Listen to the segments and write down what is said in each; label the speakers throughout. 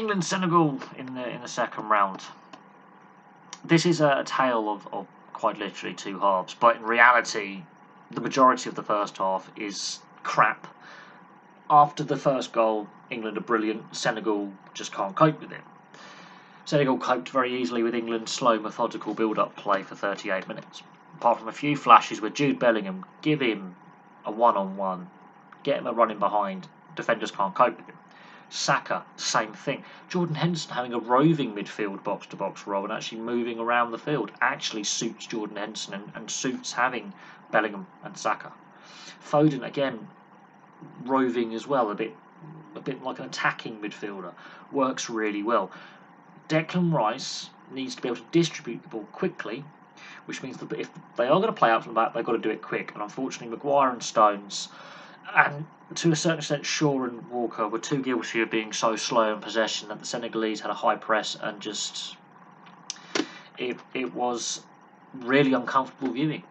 Speaker 1: England-Senegal in the second round. This is a tale of quite literally two halves, but in reality, the majority of the first half is crap. After the first goal, England are brilliant. Senegal just can't cope with it. Senegal coped very easily with England's slow, methodical build-up play for 38 minutes. Apart from a few flashes where Jude Bellingham give him a one-on-one, get him a running behind, defenders can't cope with him. Saka, same thing. Jordan Henderson having a roving midfield box-to-box role and actually moving around the field actually suits Jordan Henderson and suits having Bellingham and Saka. Foden, again, roving as well, a bit like an attacking midfielder, works really well. Declan Rice needs to be able to distribute the ball quickly, which means that if they are going to play out from the back, they've got to do it quick. And unfortunately, Maguire and Stones, and to a certain extent Shaw and Walker, were too guilty of being so slow in possession that the Senegalese had a high press and just it was really uncomfortable viewing.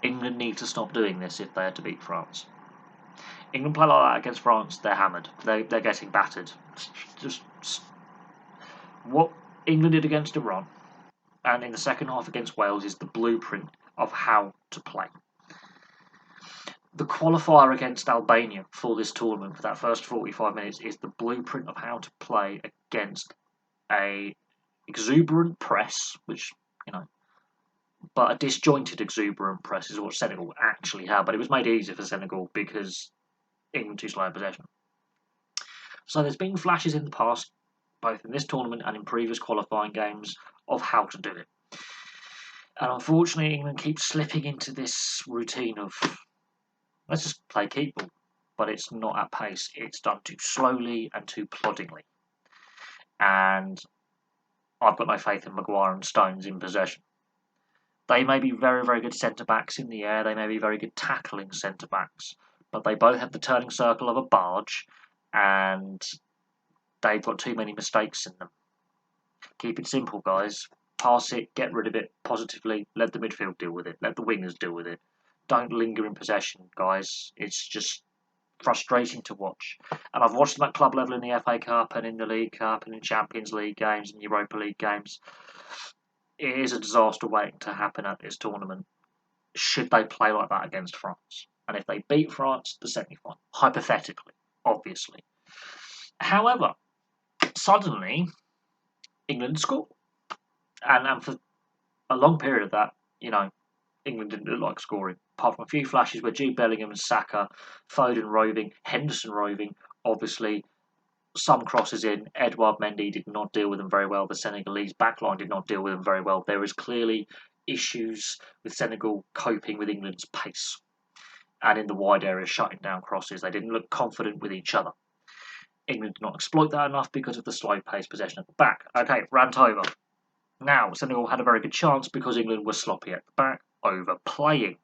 Speaker 1: England need to stop doing this if they are to beat France. England play like that against France, they're hammered. They're getting battered. Just what England did against Iran and in the second half against Wales is the blueprint of how to play. The qualifier against Albania for this tournament, for that first 45 minutes, is the blueprint of how to play against a exuberant press, which, but a disjointed exuberant press is what Senegal actually had. But it was made easier for Senegal because England too slow in possession. So there's been flashes in the past, both in this tournament and in previous qualifying games, of how to do it. And unfortunately, England keeps slipping into this routine of, let's just play keep ball. But it's not at pace. It's done too slowly and too ploddingly. And I've got no faith in Maguire and Stones in possession. They may be very, very good centre-backs in the air. They may be very good tackling centre-backs. But they both have the turning circle of a barge. And they've got too many mistakes in them. Keep it simple, guys. Pass it, get rid of it positively. Let the midfield deal with it. Let the wingers deal with it. Don't linger in possession, guys. It's just frustrating to watch. And I've watched them at club level in the FA Cup and in the League Cup and in Champions League games and Europa League games. It is a disaster waiting to happen at this tournament. Should they play like that against France? And if they beat France, the semi-final. Hypothetically, obviously. However, suddenly, England score. And for a long period of that, England didn't look like scoring. Apart from a few flashes where Jude Bellingham and Saka, Foden roving, Henderson roving, obviously some crosses in. Edouard Mendy did not deal with them very well. The Senegalese backline did not deal with them very well. There is clearly issues with Senegal coping with England's pace. And in the wide area, shutting down crosses. They didn't look confident with each other. England did not exploit that enough because of the slow pace possession at the back. Okay, rant over. Now, Senegal had a very good chance because England was sloppy at the back, overplaying.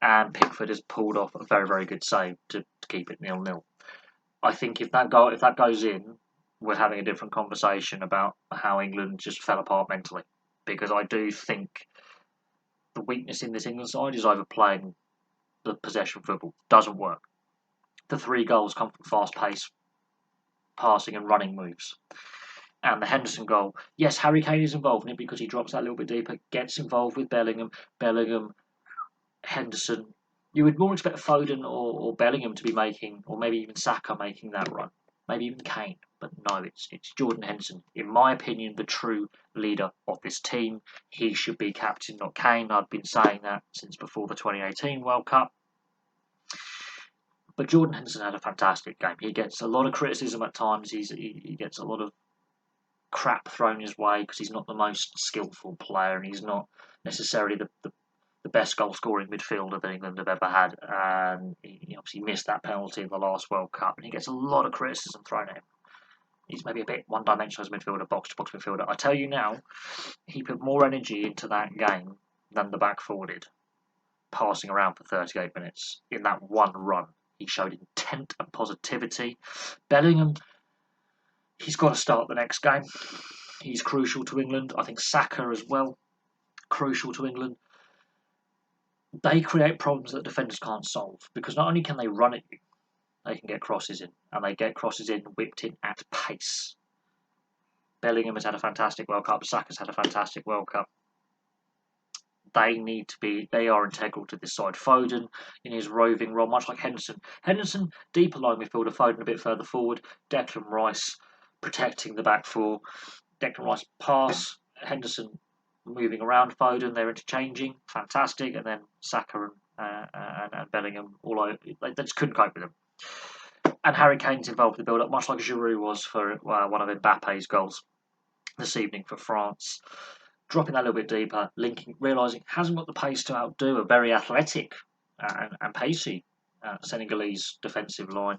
Speaker 1: And Pickford has pulled off a very, very good save to keep it 0-0. I think if that goes in, we're having a different conversation about how England just fell apart mentally. Because I do think the weakness in this England side is overplaying the possession football. Doesn't work. The 3 goals come from fast pace, passing and running moves. And the Henderson goal, yes, Harry Kane is involved in it because he drops that a little bit deeper, gets involved with Bellingham, Henderson. You would more expect Foden or Bellingham to be making, or maybe even Saka making that run. Maybe even Kane. But no, it's Jordan Henderson. In my opinion, the true leader of this team. He should be captain, not Kane. I've been saying that since before the 2018 World Cup. But Jordan Henderson had a fantastic game. He gets a lot of criticism at times. He gets a lot of crap thrown his way because he's not the most skillful player and he's not necessarily the best goal-scoring midfielder that England have ever had. And he obviously missed that penalty in the last World Cup and he gets a lot of criticism thrown at him. He's maybe a bit one-dimensional as a midfielder, box-to-box midfielder. I tell you now, he put more energy into that game than the back four did, passing around for 38 minutes in that one run. He showed intent and positivity. Bellingham, he's got to start the next game. He's crucial to England. I think Saka as well, crucial to England. They create problems that defenders can't solve because not only can they run at you, they can get crosses in, and they get crosses in whipped in at pace. Bellingham has had a fantastic World Cup. Saka's had a fantastic World Cup. They are integral to this side. Foden in his roving role, much like Henderson. Henderson, deeper line midfielder, Foden a bit further forward. Declan Rice protecting the back four. Declan Rice pass, Henderson moving around Foden, they're interchanging, fantastic, and then Saka and Bellingham all over. They just couldn't cope with them. And Harry Kane's involved in the build-up, much like Giroud was for one of Mbappe's goals this evening for France. Dropping that a little bit deeper, realising hasn't got the pace to outdo a very athletic and pacey Senegalese defensive line.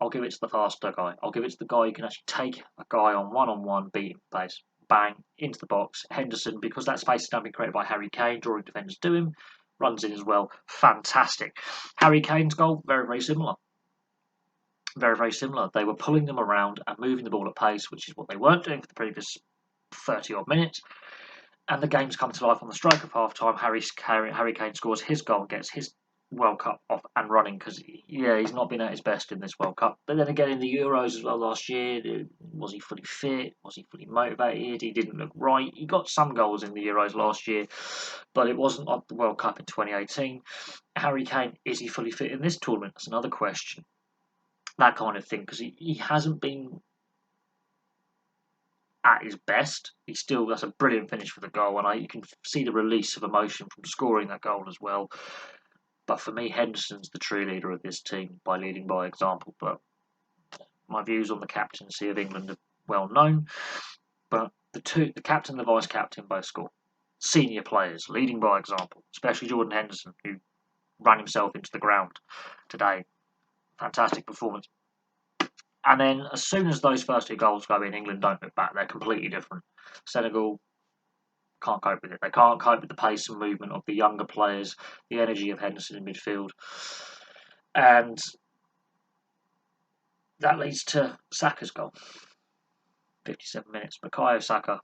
Speaker 1: I'll give it to the faster guy. I'll give it to the guy who can actually take a guy on one-on-one, beat him pace, bang, into the box. Henderson, because that space is now been created by Harry Kane, drawing defenders to him, runs in as well. Fantastic. Harry Kane's goal, very, very similar. Very, very similar. They were pulling them around and moving the ball at pace, which is what they weren't doing for the previous 30-odd minutes. And the game's come to life on the stroke of half-time. Harry Kane scores his goal and gets his World Cup off and running because, he's not been at his best in this World Cup. But then again, in the Euros as well last year, was he fully fit? Was he fully motivated? He didn't look right. He got some goals in the Euros last year, but it wasn't like the World Cup in 2018. Harry Kane, is he fully fit in this tournament? That's another question. That kind of thing, because he hasn't been at his best. That's a brilliant finish for the goal, and you can see the release of emotion from scoring that goal as well. But for me, Henderson's the true leader of this team by leading by example. But my views on the captaincy of England are well known. But the captain and the vice captain both score. Senior players leading by example, especially Jordan Henderson, who ran himself into the ground today. Fantastic performance. And then as soon as those first two goals go in, England don't look back. They're completely different. Senegal can't cope with it. They can't cope with the pace and movement of the younger players, the energy of Henderson in midfield. And that leads to Saka's goal. 57 minutes. Bukayo Saka,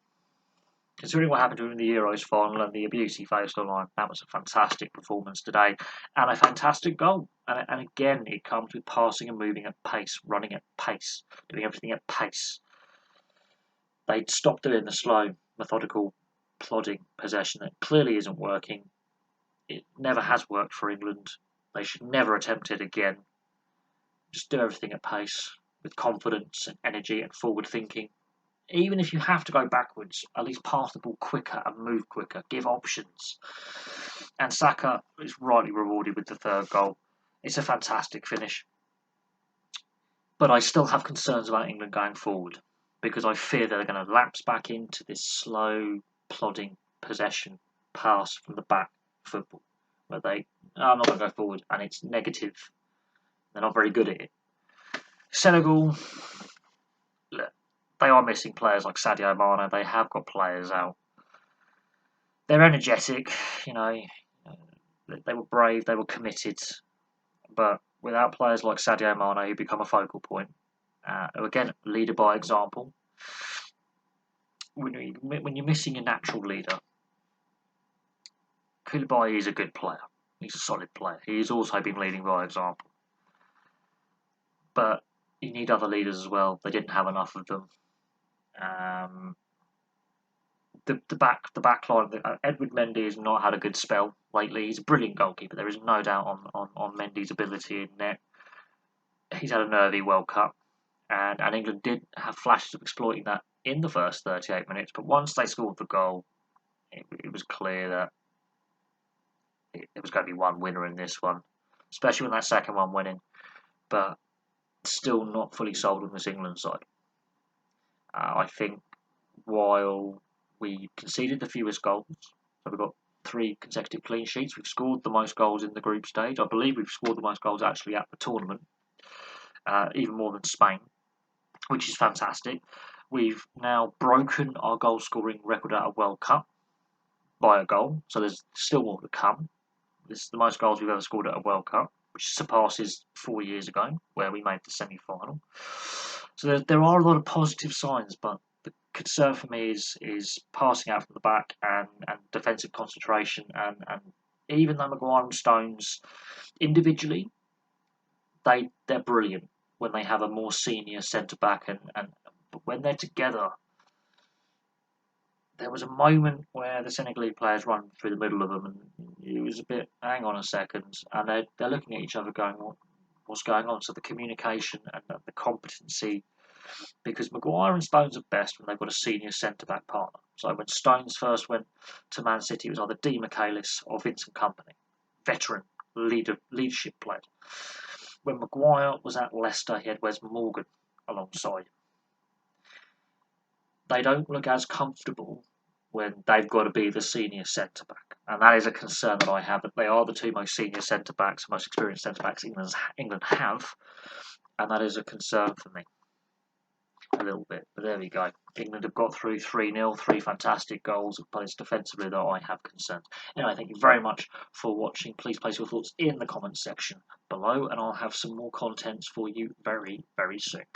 Speaker 1: considering what happened to him in the Euros final and the abuse he faced online, that was a fantastic performance today and a fantastic goal. And again, it comes with passing and moving at pace, running at pace, doing everything at pace. They'd stopped doing the slow, methodical, plodding possession that clearly isn't working. It never has worked for England. They should never attempt it again. Just do everything at pace, with confidence and energy and forward thinking. Even if you have to go backwards, at least pass the ball quicker and move quicker. Give options. And Saka is rightly rewarded with the third goal. It's a fantastic finish. But I still have concerns about England going forward, because I fear they're going to lapse back into this slow, plodding possession pass from the back football, where I'm not going to go forward, and it's negative. They're not very good at it. Senegal, look, they are missing players like Sadio Mane. They have got players out. They're energetic, they were brave, they were committed, but without players like Sadio Mane who become a focal point, who again, leader by example, when you're missing a natural leader, Koulibaly is a good player. He's a solid player. He's also been leading by example. But you need other leaders as well. They didn't have enough of them. The back line, Edward Mendy has not had a good spell lately. He's a brilliant goalkeeper. There is no doubt on Mendy's ability in net. He's had a nervy World Cup, and England did have flashes of exploiting that in the first 38 minutes. But once they scored the goal, it was clear that there was going to be one winner in this one, especially when that second one went in. But still not fully sold on this England side. I think while we conceded the fewest goals, so we've got 3 consecutive clean sheets, we've scored the most goals in the group stage. I believe we've scored the most goals actually at the tournament, even more than Spain, which is fantastic. We've now broken our goal scoring record at a World Cup by a goal, so there's still more to come. This is the most goals we've ever scored at a World Cup, which surpasses 4 years ago, where we made the semi-final. So there are a lot of positive signs, but the concern for me is passing out from the back and defensive concentration. And even though Maguire and Stones individually, they're brilliant when they have a more senior centre back, but when they're together. There was a moment where the Senegalese players run through the middle of them, and it was a bit, hang on a second, and they're looking at each other going, what's going on? So the communication and the competency, because Maguire and Stones are best when they've got a senior centre-back partner. So when Stones first went to Man City, it was either Di Michaelis or Vincent Kompany, veteran leadership players. When Maguire was at Leicester, he had Wes Morgan alongside him. They don't look as comfortable when they've got to be the senior centre-back. And that is a concern that I have, that they are the two most senior centre-backs, most experienced centre-backs England have, and that is a concern for me. A little bit, but there we go. England have got through 3-0, 3 fantastic goals, but it's defensively that I have concerns. Anyway, thank you very much for watching. Please place your thoughts in the comments section below, and I'll have some more contents for you very, very soon.